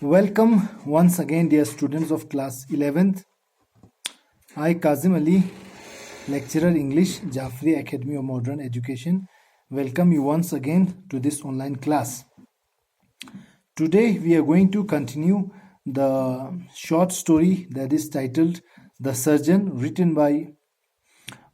Welcome once again, dear students of class 11th. I, Kazim Ali, lecturer English, Jafri Academy of Modern Education, welcome you once again to this online class. Today we are going to continue the short story that is titled The Surgeon, written by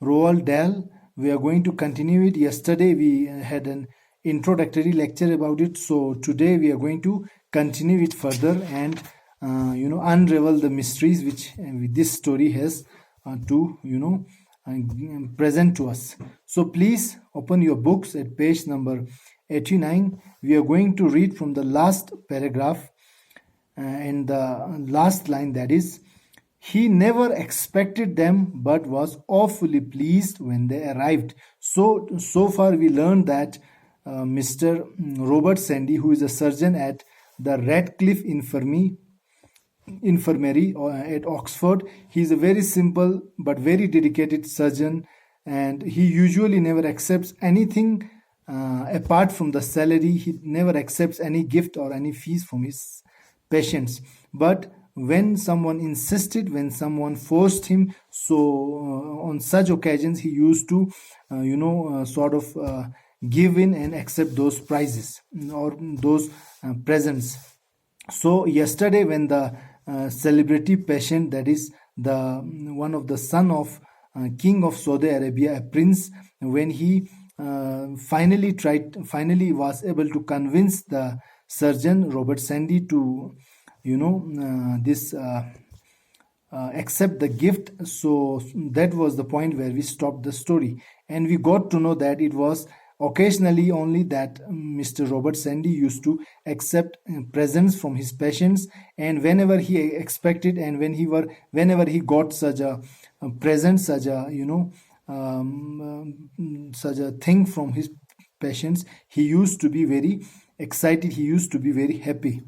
Roald Dahl. We are going to continue it. Yesterday we had an introductory lecture about it, so today we are going to continue it further and unravel the mysteries which this story has to present to us. So please open your books at page number 89. We are going to read from the last paragraph and the last line, that is, he never expected them but was awfully pleased when they arrived. So far we learned that Mr. Robert Sandy, who is a surgeon at the Radcliffe Infirmary at Oxford, he is a very simple but very dedicated surgeon, and he usually never accepts anything apart from the salary. He never accepts any gift or any fees from his patients. But when someone insisted, when someone forced him, so on such occasions he used to give in and accept those prizes or those presents. So yesterday, when the celebrity patient, that is the one of the son of King of Saudi Arabia, a prince, when he finally was able to convince the surgeon Robert Sandy to accept the gift, so that was the point where we stopped the story, and we got to know that it was occasionally only that Mr. Robert Sandy used to accept presents from his patients, and whenever he expected and whenever he got such a present, such a thing from his patients, he used to be very excited, he used to be very happy.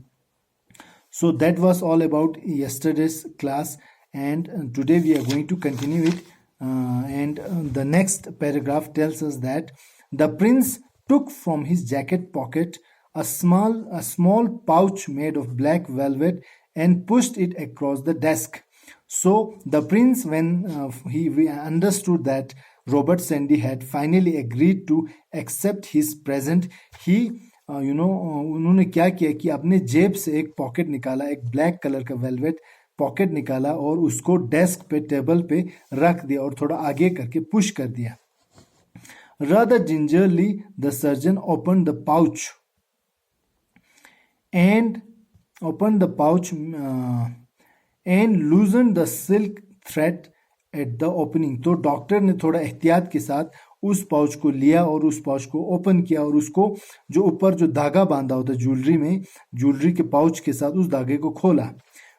So that was all about yesterday's class, and today we are going to continue it. And the next paragraph tells us that the prince took from his jacket pocket a small pouch made of black velvet and pushed it across the desk. So the prince, when he understood that Robert Sandy had finally agreed to accept his present, he उन्होंने क्या किया कि अपने जेब से एक pocket निकाला, एक ब्लैक कलर का वेलवेट पॉकेट निकाला और उसको डेस्क पे, टेबल पे रख दिया और थोड़ा आगे करके पुश कर दिया. Rather gingerly, the surgeon opened the pouch and loosened the silk thread at the opening. तो डॉक्टर ने थोड़ा एहतियात के साथ उस पाउच को लिया और उस पाउच को ओपन किया और उसको जो ऊपर जो धागा बांधा होता है ज्वेलरी में, ज्वेलरी के पाउच के साथ उस धागे को खोला.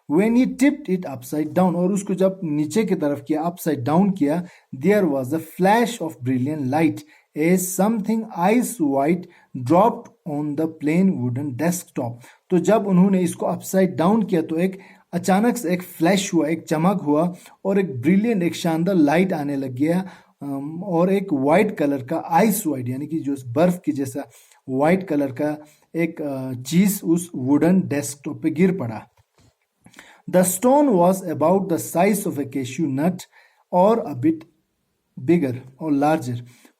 When he tipped it upside down, और उसको जब नीचे की तरफ किया, upside down किया, there was a flash of brilliant light as something ice white dropped on the plain wooden desktop. तो जब उन्होंने इसको upside down किया तो एक अचानक से एक फ्लैश हुआ, एक चमक हुआ और एक ब्रिलियंट, एक शानदार लाइट आने लग गया और एक वाइट कलर का आइस वाइट, यानी कि जो बर्फ की जैसा वाइट कलर का एक चीज उस वुडन डेस्कटॉप पे गिर पड़ा. The stone was about the size of a cashew nut or a bit bigger or larger,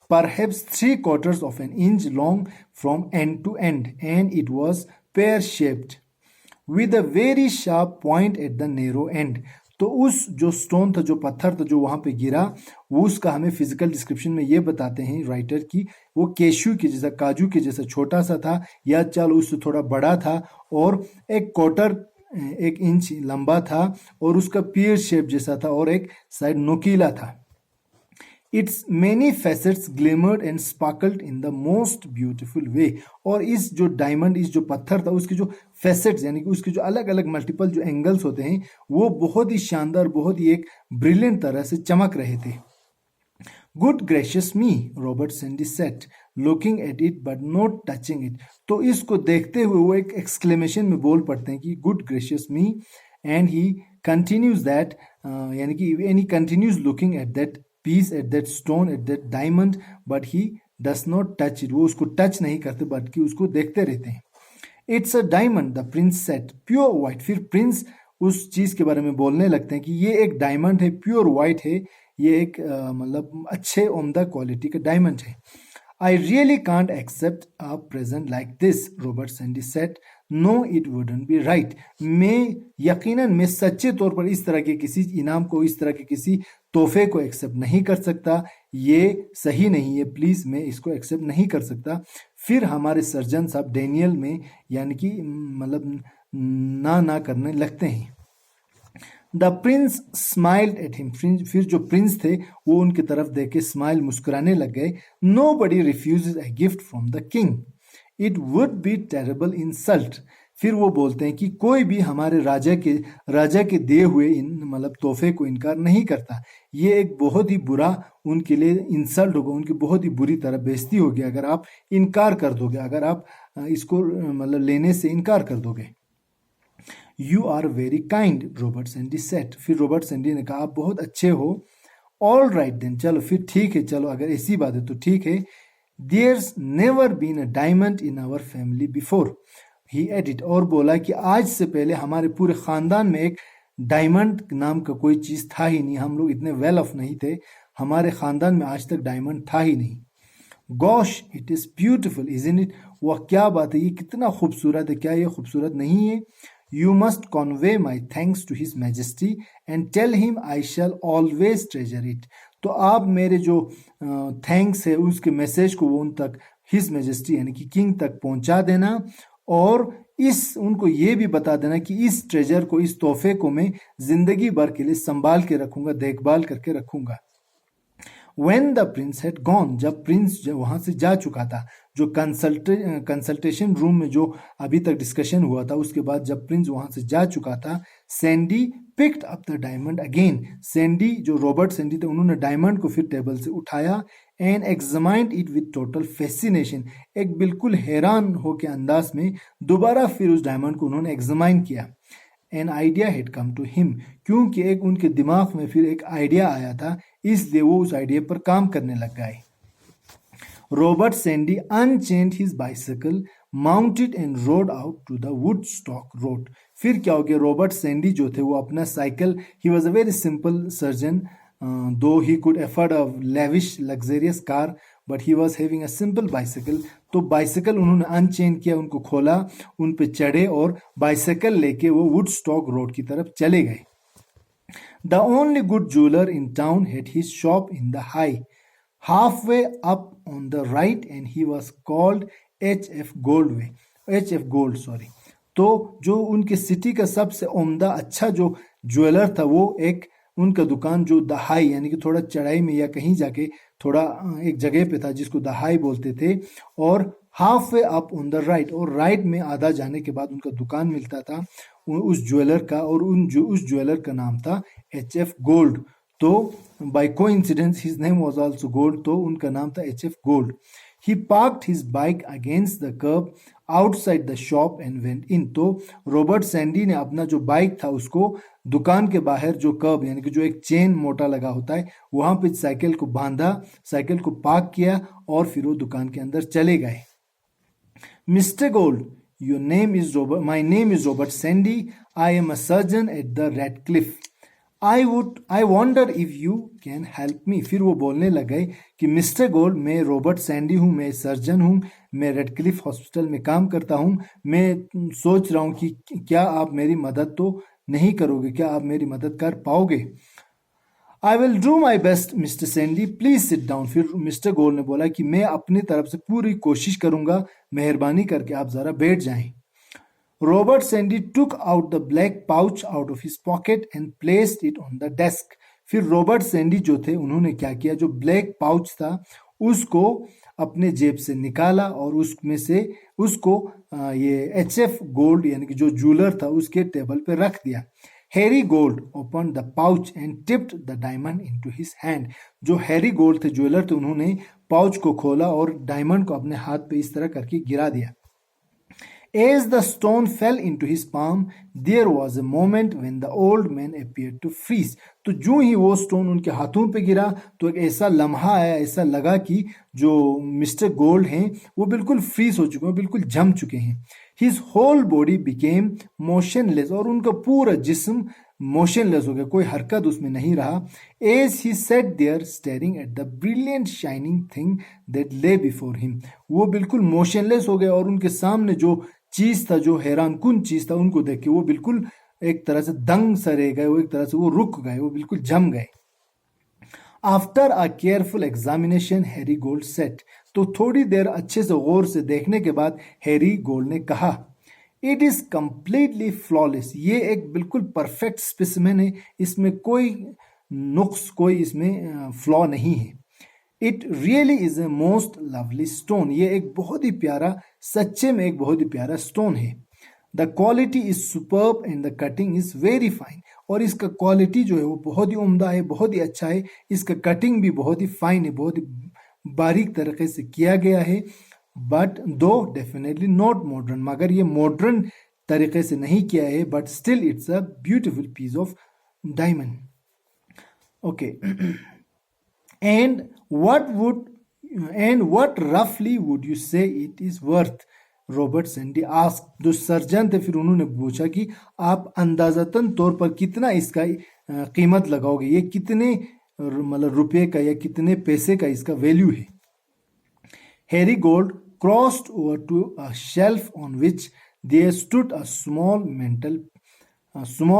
perhaps 3/4 of an inch long from end to end, and it was pear-shaped with a very sharp point at the narrow end. तो उस जो stone था, जो पत्थर था, जो वहां पे गिरा, वो उसका हमें फिजिकल डिस्क्रिप्शन में ये बताते हैं राइटर की वो केशू के जैसा, काजू के जैसा छोटा सा था, या चलो उससे थोड़ा बड़ा था और 1/4 इंच लंबा था और उसका पीयर शेप जैसा था और एक साइड नुकीला था. Its many facets glimmered and sparkled in the most beautiful way. और इस जो डायमंड, इस जो पत्थर था, उसके जो फैसेट्स यानी कि उसके जो अलग अलग मल्टीपल जो एंगल्स होते हैं, वो बहुत ही शानदार, बहुत ही एक ब्रिलियंट तरह से चमक रहे थे. Good gracious me, Robert Sandy said, looking at it but not touching it. तो इसको देखते हुए वो एक एक्सक्लेमेशन में बोल पड़ते हैं कि good gracious me, and he continues that यानी कि and he continues looking at that piece, at that stone, at that diamond, but he does not touch it. वो उसको टच नहीं करते बल्कि उसको देखते रहते हैं. It's a diamond, the Prince said, pure white. फिर प्रिंस उस चीज के बारे में बोलने लगते हैं कि ये एक डायमंड है, प्योर व्हाइट है, ये एक मतलब अच्छे उम्दा क्वालिटी का डायमंड है। I really can't accept a present like this, Robert Sandy said. No, it wouldn't be right. मैं सच्चे तौर पर इस तरह के किसी इनाम को, इस तरह के किसी तोहफे को एक्सेप्ट नहीं कर सकता। ये सही नहीं है, प्लीज मैं इसको एक्सेप्ट नहीं कर सकता। फिर हमारे सर्जन साहब डेनियल में यानी कि मतलब ना करने लगते हैं। The Prince smiled at him, फिर जो प्रिंस थे वो उनकी तरफ देख के स्माइल, मुस्कुराने लग गए। Nobody refuses a gift from the king, it would be terrible insult. फिर वो बोलते हैं कि कोई भी हमारे राजा के दिए हुए मतलब तोहफे को इनकार नहीं करता। ये एक बहुत ही बुरा उनके लिए इंसल्ट होगा, उनकी बहुत ही बुरी तरह बेइज्जती होगी अगर आप इनकार कर दोगे, अगर आप इसको मतलब लेने से इनकार कर दोगे। You are very kind, Robert Sandy said. फिर रॉबर्ट सैंडी ने कहा आप बहुत अच्छे हो। ऑल राइट देन, चलो फिर ठीक है, चलो अगर ऐसी बात है तो ठीक है। There's never been a diamond in our family before, he added, और बोला कि आज से पहले हमारे पूरे खानदान में एक डायमंड नाम का कोई चीज था ही नहीं, हम लोग इतने वेल ऑफ नहीं थे, हमारे खानदान में आज तक डायमंड था ही नहीं। Gosh it is beautiful isn't it, वह क्या बात है, ये कितना खूबसूरत है, क्या ये खूबसूरत नहीं है। You must convey my thanks to His Majesty and tell him I shall always treasure it. तो आप मेरे जो थैंक्स है उसके मैसेज को वो उन तक हिज मैजेस्टी यानी कि किंग तक पहुंचा देना, और उनको ये भी बता देना कि इस ट्रेजर को, इस तोहफे को मैं जिंदगी भर के लिए संभाल के रखूंगा, देखभाल करके रखूंगा। When the prince had gone, जब प्रिंस वहां से जा चुका था, जो कंसल्टेशन रूम में जो अभी तक डिस्कशन हुआ था उसके बाद जब प्रिंस वहां से जा चुका था, Sandy picked up the diamond again. Sandy जो रॉबर्ट सैंडी थे उन्होंने डायमंड को फिर टेबल से उठाया and examined it with total fascination, एक बिल्कुल हैरान हो के अंदाज में दोबारा फिर उस डायमंड को उन्होंने एग्जामाइन किया। An idea had come to him, क्योंकि एक उनके दिमाग में फिर एक आइडिया आया था, इसलिए वो उस आइडिया पर काम करने लग गए। Robert Sandy unchained his bicycle, mounted and rode out to the Woodstock road. फिर क्या हो गया, रॉबर्ट सैंडी जो थे वो अपना cycle, he was a very simple surgeon, though he could afford a lavish luxurious car, but he was having a simple bicycle. तो bicycle उन्होंने अनचेन किया, उनको खोला, उन पे चढ़े और बाइसिकल लेके वो वुडस्टॉक रोड की तरफ चले गए। The only good jeweller in town had his shop in the high halfway up on the right and he was called H.F. Gold, sorry। तो जो उनके सिटी का सबसे उम्दा अच्छा जो ज्वेलर था वो एक उनका दुकान जो द हाई यानी कि थोड़ा चढ़ाई में या कहीं जाके थोड़ा एक जगह पे था जिसको द हाई बोलते थे, और half way up on the right, और राइट में आधा जाने के बाद उनका दुकान मिलता था उस ज्वेलर का, और उस ज्वेलर का नाम था H.F. गोल्ड। तो by coincidence his name was also Gold, तो उनका नाम था H.F. Gold. He parked his bike against the curb outside the shop and went in. तो रॉबर्ट सैंडी ने अपना जो बाइक था उसको दुकान के बाहर जो कर्ब यानी कि जो एक चेन मोटा लगा होता है वहां पे साइकिल को बांधा, साइकिल को पार्क किया और फिर वो दुकान के अंदर चले गए। Mister Gold, your name is Robert, my name is Robert Sandy, I am a surgeon at the Radcliffe, I wonder if you can help me. फिर वो बोलने लगे कि मिस्टर गोल्ड, मैं रॉबर्ट सैंडी हूँ, मैं सर्जन हूँ, मैं रेड क्लिफ हॉस्पिटल में काम करता हूँ, मैं सोच रहा हूँ कि क्या आप मेरी मदद तो नहीं करोगे, क्या आप मेरी मदद कर पाओगे। I will do my best mister Sandy, please sit down. फिर मिस्टर गोल्ड ने बोला कि मैं अपनी तरफ से पूरी कोशिश करूंगा, मेहरबानी करके आप जरा बैठ जाएं। Robert Sandy took out the black pouch out of his pocket and placed it on the desk. फिर रॉबर्ट सैंडी जो थे उन्होंने क्या किया, जो ब्लैक पाउच था उसको अपने जेब से निकाला और उसमें से उसको ये H.F. गोल्ड यानी कि जो ज्वेलर था उसके टेबल पे रख दिया। Harry gold open the pouch and tipped the diamond into his hand. जो हैरी गोल्ड थे, ज्वेलर थे, उन्होंने पाउच को खोला और डायमंड को अपने हाथ पे इस तरह करके गिरा दिया। As the stone fell into his palm, there was a moment when the old man appeared to freeze. तो जो ही वो स्टोन उनके हाथों पे गिरा तो एक ऐसा लम्हा आया, ऐसा लगा कि जो मिस्टर गोल्ड हैं वो बिल्कुल फ्रीज हो चुके हैं, बिल्कुल जम चुके हैं। His whole body became motionless, और उनका पूरा जिस्म मोशनलेस हो गया, कोई हरकत उसमें नहीं रहा. As he sat there staring at the brilliant shining thing that lay before him, वो बिल्कुल मोशनलेस हो गए और उनके सामने जो चीज था, जो हैरानकुन चीज था, उनको देख के वो बिल्कुल एक तरह से दंग सा रह गए, वो एक तरह से वो रुक गए, वो बिल्कुल जम गए. After a careful examination Harry gold set, तो थोड़ी देर अच्छे से गौर से देखने के बाद हैरी गोल्ड ने कहा, इट इज कंप्लीटली फ्लॉलेस, ये एक बिल्कुल परफेक्ट स्पेसिमेन है, इसमें कोई नुक्स, कोई इसमें फ्लॉ नहीं है. It really is a most lovely stone, ये एक बहुत ही प्यारा, सच्चे में एक बहुत ही प्यारा स्टोन है. The quality is superb and the cutting is very fine, और इसका क्वालिटी जो है वो बहुत ही उम्दा है, बहुत ही अच्छा है. इसका कटिंग भी बहुत ही फाइन है, बहुत ही बारीक तरीके से किया गया है. बट दो डेफिनेटली नॉट मॉडर्न, मगर ये मॉडर्न तरीके से नहीं किया है, but still it's a beautiful piece of diamond. Okay, and what roughly would you say it is worth? Robert Sandy ask, जो सर्जन थे फिर उन्होंने पूछा कि आप अंदाजतन तौर पर कितना इसका कीमत लगाओगे, ये कितने मतलब रुपए का या कितने पैसे का इसका वैल्यू है. Harry Gold crossed over to a shelf on which there stood a small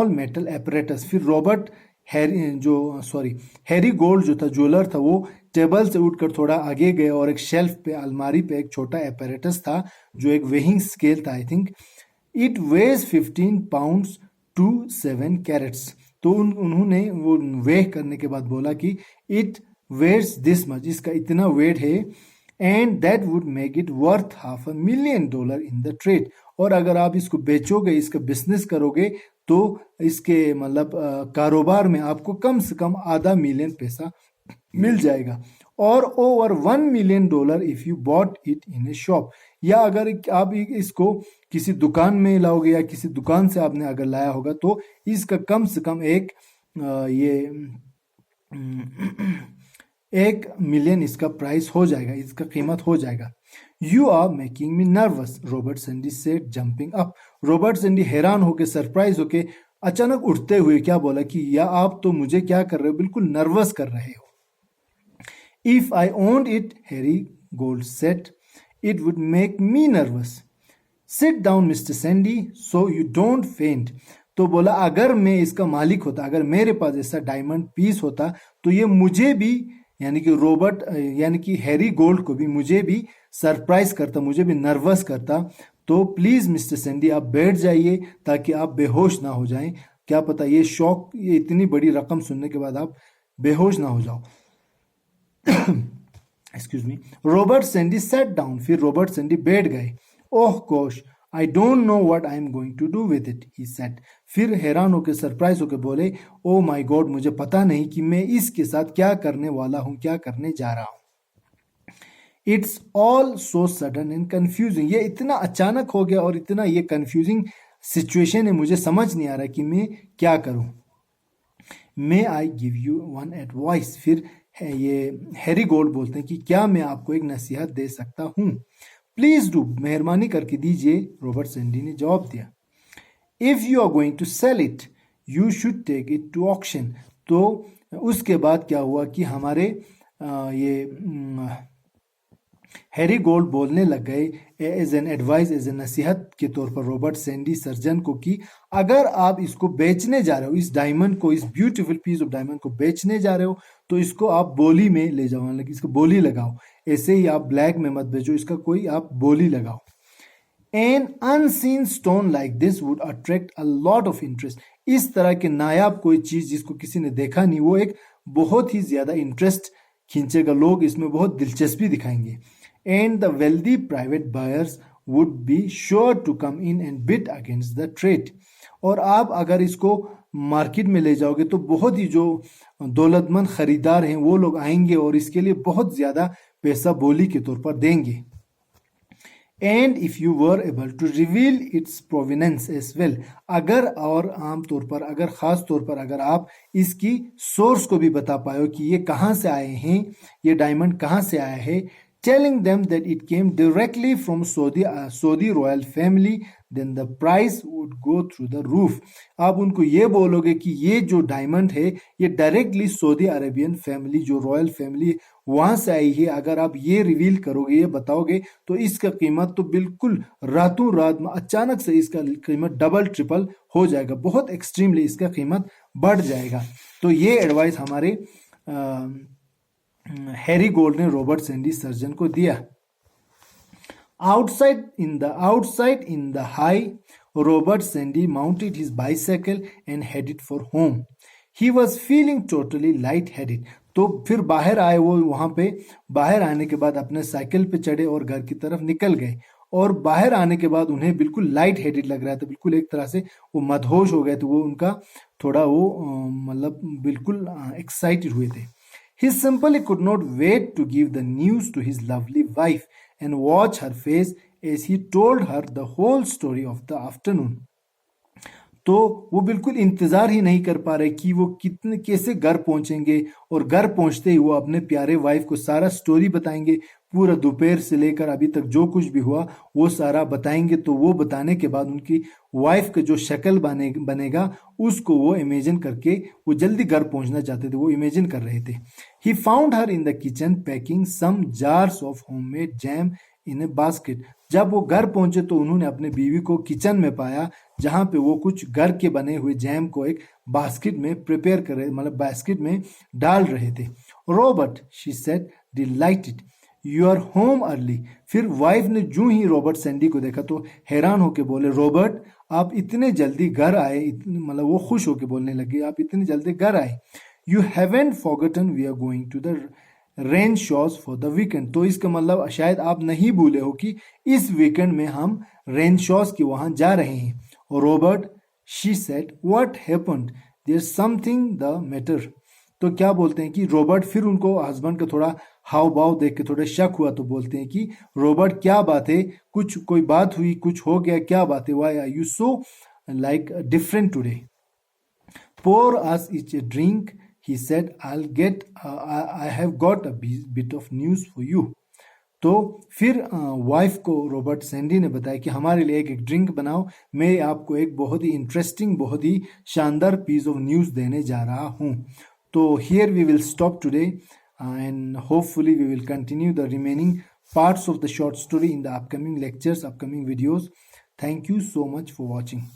metal apparatus. फिर रॉबर्ट हैरी गोल्ड जो था, ज्वेलर था, वो टेबल से उठकर थोड़ा आगे गए और एक शेल्फ पे, अलमारी पे एक छोटा एपरेटस था जो एक वेइंग स्केल था. I think it weighs 15 pounds to 7 carats. तो उन्होंने वो वेह करने के बाद बोला कि इट वेट्स दिस मच, इसका इतना वेट है, and that would make it worth $500,000 in the trade. और अगर आप इसको बेचोगे, इसका बिजनेस करोगे, तो इसके मतलब कारोबार में आपको कम से कम $500,000 पैसा मिल जाएगा. और over $1,000,000 if you bought it in A shop, या अगर आप इसको किसी दुकान में लाओगे या किसी दुकान से आपने अगर लाया होगा, तो इसका कम से कम $1,000,000 इसका प्राइस हो जाएगा, इसका कीमत हो जाएगा. You are making me nervous, Robert Sandy said jumping up. Robert Sandy हैरान होके, सरप्राइज होके, अचानक उठते हुए क्या बोला कि या आप तो मुझे क्या कर रहे हो, बिल्कुल नर्वस कर रहे हो. If I owned it, Harry gold said, it would make me nervous. Sit down mister Sandy so you don't फेंट. तो बोला, अगर मैं इसका मालिक होता, अगर मेरे पास ऐसा डायमंड पीस होता, तो ये मुझे भी, यानी कि हैरी गोल्ड को भी, मुझे भी सरप्राइज करता, मुझे भी नर्वस करता. तो प्लीज मिस्टर सैंडी, आप बैठ जाइए ताकि आप बेहोश ना हो जाएं. क्या पता ये शौक, ये इतनी बड़ी रकम सुनने के बाद आप बेहोश ना हो जाओ. Excuse me. Robert Sandy set down, फिर रॉबर्ट सैंडी बैठ गए. Oh gosh, I don't know what I am going to do with it, he said. फिर हैरान होकर, सरप्राइज होकर बोले, ओ माय गॉड, मुझे पता नहीं कि मैं इसके साथ क्या करने वाला हूं, क्या करने जा रहा हूं. It's all so sudden and confusing, ये इतना अचानक हो गया और इतना ये कंफ्यूजिंग सिचुएशन है, मुझे समझ नहीं आ रहा कि मैं क्या करूं. May I give you one advice, फिर ये हैरी गोल्ड बोलते हैं कि क्या मैं आपको एक नसीहत दे सकता हूं. प्लीज डू, मेहरबानी करके दीजिए, रॉबर्ट सैंडी ने जवाब दिया. If you are going to sell it, you should take it to auction. तो उसके बाद क्या हुआ कि हमारे ये हैरी गोल्ड बोलने लग गए as an advice, as a नसीहत के तौर पर रॉबर्ट सैंडी सर्जन को, कि अगर आप इसको बेचने जा रहे हो, इस डायमंड को, इस ब्यूटीफुल पीस ऑफ डायमंड को बेचने जा रहे हो, तो इसको आप बोली में ले जाओ, मतलब इसको बोली लगाओ. ऐसे ही आप ब्लैक में मत बेचो, इसका कोई आप बोली लगाओ. An unseen stone like this would attract a lot of interest. इस तरह के नायाब कोई चीज जिसको किसी ने देखा नहीं, वो एक बहुत ही ज्यादा इंटरेस्ट खींचेगा, लोग इसमें बहुत दिलचस्पी दिखाएंगे. And the wealthy private buyers would be sure to come in and bid against the trade. और आप अगर इसको मार्केट में ले जाओगे, तो बहुत ही जो दौलतमंद खरीदार हैं वो लोग आएंगे और इसके लिए बहुत ज्यादा पैसा बोली के तौर पर देंगे. And if you were able to reveal its provenance as well, अगर और आमतौर पर, अगर खास तौर पर अगर आप इसकी सोर्स को भी बता पाए कि ये कहाँ से आए हैं, ये डायमंड कहाँ से आया है, telling them that it came directly from Saudi royal family, then the price would go through the roof. आप उनको ये बोलोगे कि ये जो डायमंड है ये डायरेक्टली सऊदी अरेबियन फैमिली जो रॉयल फैमिली वहां से आई है, अगर आप ये रिवील करोगे, ये बताओगे, तो इसका कीमत तो बिल्कुल रातों रात में अचानक से इसका कीमत डबल ट्रिपल हो जाएगा, बहुत एक्सट्रीमली इसका कीमत बढ़ जाएगा। तो ये एडवाइस हमारे हैरी गोल्ड ने रॉबर्ट सैंडी सर्जन को दिया। Outside in the high, Robert Sandy mounted his bicycle and headed for home. He was feeling totally light-headed. तो फिर बाहर आए वो, वहां पे बाहर आने के बाद अपने साइकिल पे चढ़े और घर की तरफ निकल गए। और बाहर आने के बाद उन्हें बिल्कुल लाइट हेडेड लग रहा था, बिल्कुल एक तरह से वो मदहोश हो गए थे, वो उनका थोड़ा वो मतलब बिल्कुल एक्साइटेड हुए थे। He simply could not wait to give the news to his lovely wife and watch her face as he told her the whole story of the afternoon. तो वो बिल्कुल इंतजार ही नहीं कर पा रहे कि वो कितने कैसे घर पहुंचेंगे, और घर पहुंचते ही वो अपने प्यारे वाइफ को सारा स्टोरी बताएंगे, पूरा दोपहर से लेकर अभी तक जो कुछ भी हुआ वो सारा बताएंगे। तो वो बताने के बाद उनकी वाइफ का जो शक्ल बनेगा उसको वो इमेजिन करके वो जल्दी घर पहुंचना चाहते थे, वो इमेजिन कर रहे थे। He found her in the kitchen packing some jars of homemade jam in a basket. जब वो घर पहुंचे तो उन्होंने अपने बीवी को किचन में पाया, जहां पे वो कुछ घर के बने हुए जैम को एक बास्केट में प्रिपेयर कर रहे, मतलब बास्केट में डाल रहे थे। Robert, she said delighted, you are home early. फिर वाइफ ने जो ही रॉबर्ट सैंडी को देखा तो हैरान होके बोले, रॉबर्ट आप इतने जल्दी घर आए, मतलब वो खुश होके बोलने लगे, आप इतने जल्दी घर आए। You haven't forgotten we are going to the rain shows for the weekend. तो इसका मतलब शायद आप नहीं भूले हो कि इस वीकेंड में हम रेन शोज के वहां जा रहे हैं। और Robert, she said, what happened, there something the matter. तो क्या बोलते हैं कि रॉबर्ट, फिर उनको हस्बैंड का थोड़ा हाव भाव देख के थोड़ा शक हुआ, तो बोलते हैं कि रॉबर्ट क्या बात है, कुछ कोई बात हुई, कुछ हो गया, क्या बात है, why are you so like different today. pour us each a drink, he said, I have got a bit of news for you. तो फिर वाइफ को रॉबर्ट सैंडी ने बताया कि हमारे लिए एक ड्रिंक बनाओ, मैं आपको एक बहुत ही इंटरेस्टिंग, बहुत ही शानदार पीस ऑफ न्यूज़ देने जा रहा हूँ। तो here we will stop today and hopefully we will continue the remaining parts of the short story in the upcoming lectures, upcoming videos. Thank you so much for watching.